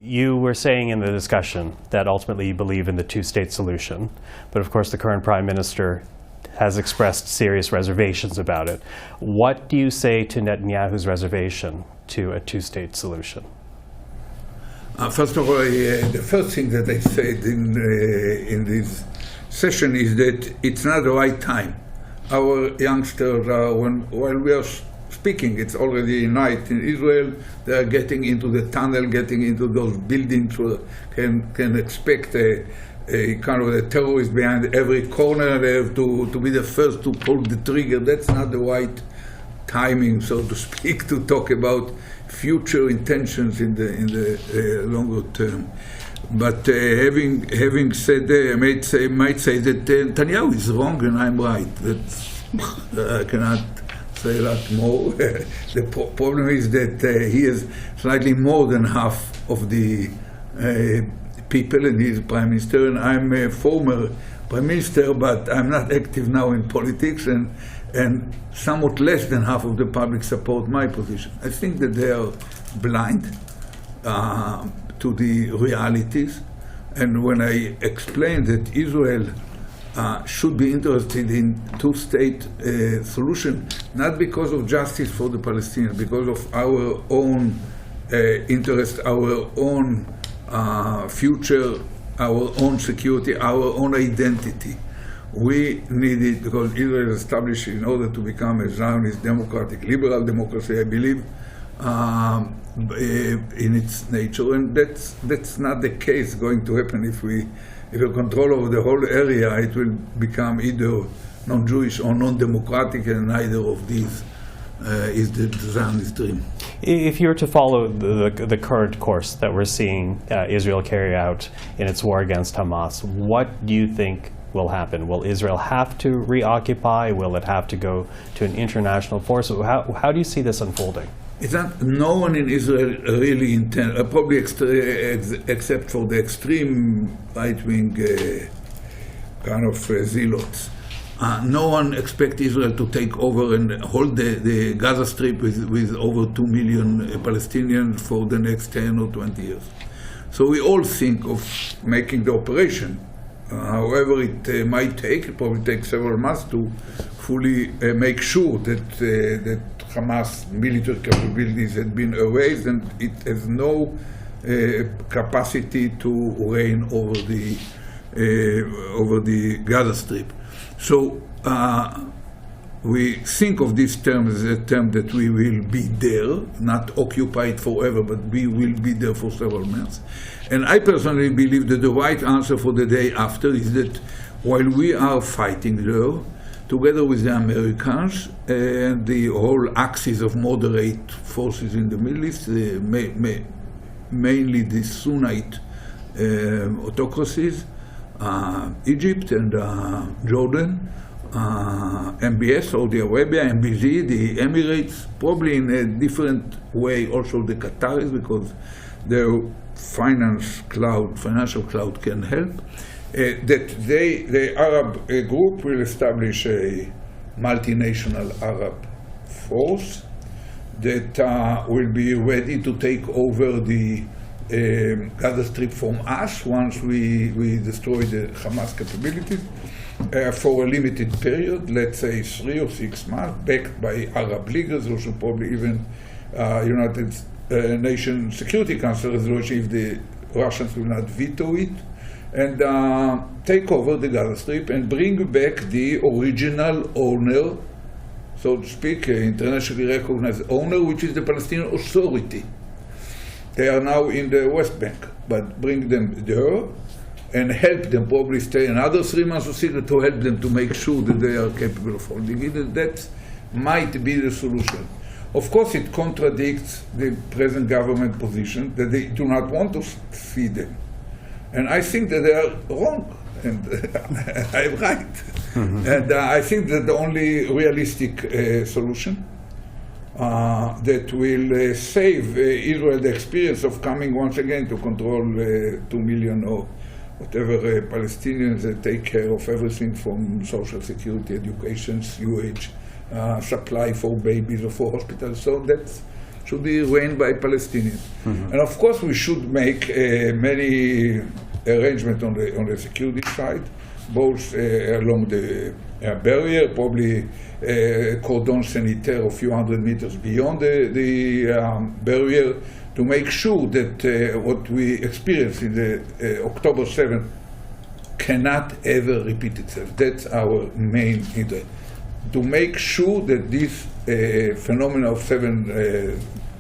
You were saying in the discussion that ultimately you believe in the two-state solution, but of course the current Prime Minister has expressed serious reservations about it. What do you say to Netanyahu's reservation to a two-state solution? First of all, the first thing that I said in this session is that it's not the right time. Our youngsters, while we are speaking, it's already night in Israel, they are getting into the tunnel, getting into those buildings, where can expect a kind of a terrorist behind every corner. They have to be the first to pull the trigger. That's not the right timing, so to speak, to talk about future intentions in the longer term. But having said that, I might say that Netanyahu is wrong and I'm right. I cannot say a lot more. The problem is that he has slightly more than half of the people, and he is Prime Minister, and I'm a former Prime Minister, but I'm not active now in politics, and somewhat less than half of the public support my position. I think that they are blind to the realities, and when I explained that Israel should be interested in two-state solution, not because of justice for the Palestinians, because of our own interest, our own future, our own security, our own identity. We need it because Israel is established in order to become a Zionist, democratic, liberal democracy, I believe, in its nature, and that's not the case going to happen if we have control over the whole area. It will become either non-Jewish or non-democratic, and neither of these is the Zionist dream. If you were to follow the current course that we're seeing Israel carry out in its war against Hamas, what do you think will happen? Will Israel have to reoccupy? Will it have to go to an international force? How do you see this unfolding? It's not, no one in Israel really intends, probably except for the extreme right-wing kind of zealots. No one expects Israel to take over and hold the Gaza Strip with over 2 million Palestinians for the next 10 or 20 years. So we all think of making the operation. However, it might take, it probably take several months to fully make sure that Hamas military capabilities had been erased and it has no capacity to reign over the Gaza Strip. So we think of this term as a term that we will be there, not occupied forever, but we will be there for several months. And I personally believe that the right answer for the day after is that while we are fighting there, together with the Americans and the whole axis of moderate forces in the Middle East, mainly the Sunnite autocracies, Egypt and Jordan, MBS, Saudi Arabia, MBZ, the Emirates, probably in a different way also the Qataris, because their financial cloud can help. That the Arab group will establish a multinational Arab force that will be ready to take over the Gaza Strip from us once we destroy the Hamas capabilities for a limited period, let's say 3 or 6 months, backed by Arab leaders, also probably even United Nations Security Council resolution if the Russians will not veto it, and take over the Gaza Strip and bring back the original owner, so to speak, internationally recognized owner, which is the Palestinian Authority. They are now in the West Bank, but bring them there and help them probably stay another 3 months or 6 to help them to make sure that they are capable of holding it. That might be the solution. Of course, it contradicts the present government position that they do not want to see them. And I think that they are wrong, and I'm right. Mm-hmm. And I think that the only realistic solution that will save Israel the experience of coming once again to control 2 million or whatever Palestinians that take care of everything from social security, education, sewage, supply for babies or for hospitals. So should be reigned by Palestinians. And of course, we should make many arrangements on the security side, both along the barrier, probably cordon sanitaire a few hundred meters beyond the barrier, to make sure that what we experienced in the October 7th cannot ever repeat itself. That's our main interest. To make sure that this phenomenon of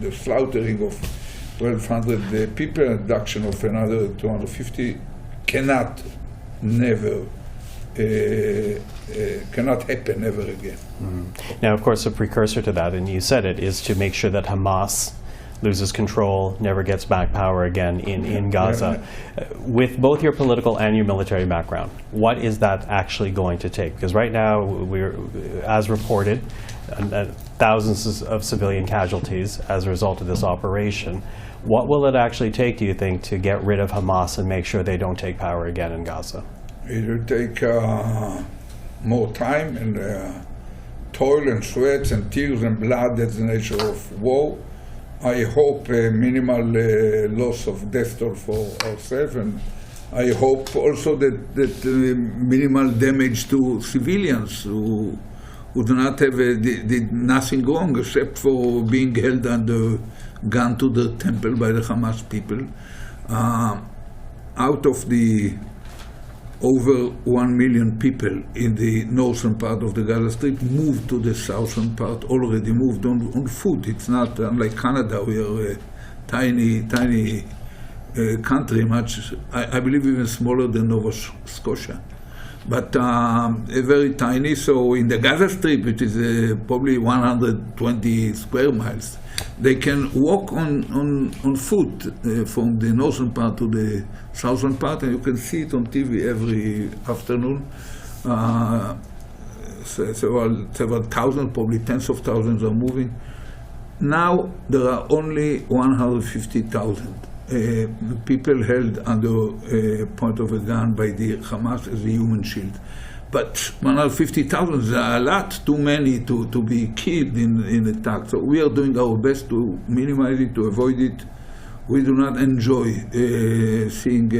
the slaughtering of 1,200 people, abduction of another 250, cannot happen ever again. Now, of course, a precursor to that, and you said it, is to make sure that Hamas loses control, never gets back power again in Gaza. With both your political and your military background, what is that actually going to take? Because right now, we're, as reported, thousands of civilian casualties as a result of this operation. What will it actually take, do you think, to get rid of Hamas and make sure they don't take power again in Gaza? It will take more time and toil and sweat and tears and blood. That's the nature of war. I hope minimal loss of death toll for ourselves, and I hope also that minimal damage to civilians who do not have did nothing wrong except for being held under gun to the temple by the Hamas people. Out of the over 1 million people in the northern part of the Gaza Strip moved to the southern part, already moved on foot. It's not unlike Canada. We are a tiny country, much, I believe even smaller than Nova Scotia. But very tiny, so in the Gaza Strip, it is probably 120 square miles. They can walk on foot from the northern part to the southern part, and you can see it on TV every afternoon. Several thousand, probably tens of thousands are moving. Now there are only 150,000 people held under point of a gun by the Hamas as a human shield. But 150,000 is a lot too many to be killed in attack. So we are doing our best to minimize it, to avoid it. We do not enjoy seeing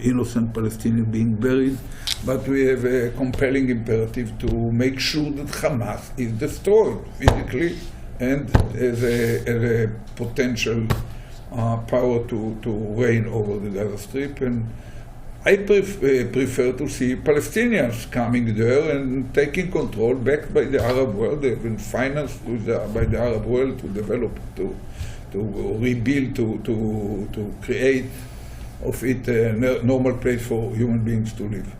innocent Palestinians being buried, but we have a compelling imperative to make sure that Hamas is destroyed physically and as a potential power to reign over the Gaza Strip. And I prefer to see Palestinians coming there and taking control, backed by the Arab world. They've been financed by the Arab world to develop, to rebuild, to create of it a normal place for human beings to live.